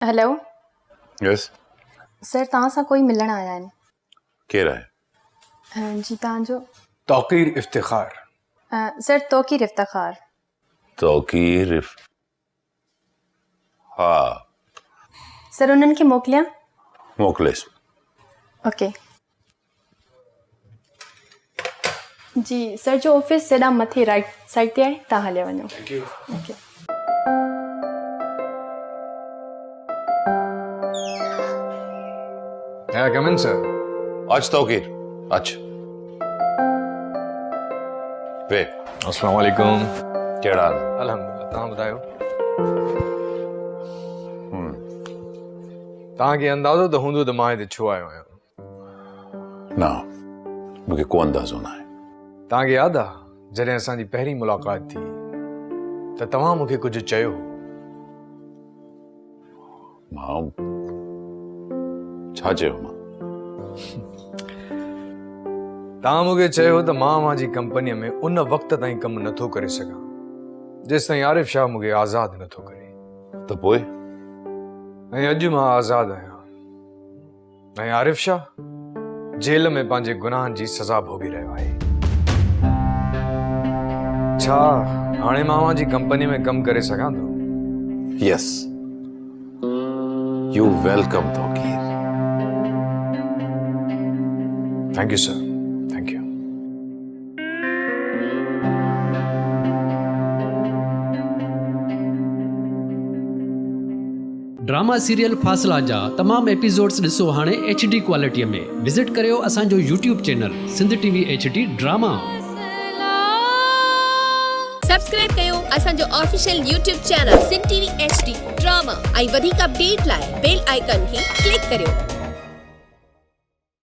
Hello यस sir, तव्हां सां कोई मिलण आया आहिनि। केरु आहे? जी तव्हांजो तौकीर इफ्तिखार। सर तौकीर इफ्तिखार। तौकीर हा सर उन्हनि खे मोकिलियां? मोकिलेसि। ओके जी सर जो ऑफिस हेॾा मथे राइट साइड ते आहे, तव्हां हले वञो। Thank U. ओके कम इन सर। अच तौकीर अच। वे अस्सलाम वालेकुम। कहिड़ा हाल? अल्हम्दुलिल्लाह, तव्हां ॿुधायो? तव्हांखे अंदाज़ो त हूंदो त मां हिते छो आयो आहियां? न मूंखे को अंदाज़ो न आहे। तव्हांखे यादि आहे जॾहिं असांजी पहिरीं मुलाक़ात थी त तव्हां मूंखे कुझु चयो हो? मां छा चयो? मां तव्हां मूंखे चयो त मां मुंहिंजी कंपनीअ में उन वक़्त ताईं कमु नथो करे सघां जेसि ताईं आरिफ शाह मूंखे आज़ादु नथो करे। त पोइ ऐं अॼु मां आज़ादु आहियां ऐं आरिफ शाह जेल में पंहिंजे गुनाहनि जी सज़ा भोॻी रहियो आहे। छा हाणे मां मुंहिंजी कंपनीअ में कमु करे सघां थो? Yes you welcome Tauqeer. Thank you sir, thank you. Drama serial Fasila जा तमाम एपिसोड्स ॾिसो हाणे HD क्वालिटीअ में। विज़िट करियो असांजो YouTube channel Sindh TV HD drama. Subscribe कयो असांजो official YouTube channel Sindh TV HD drama ऐं वधीक अपडेट लाइ बेल आइकन खे क्लिक करियो।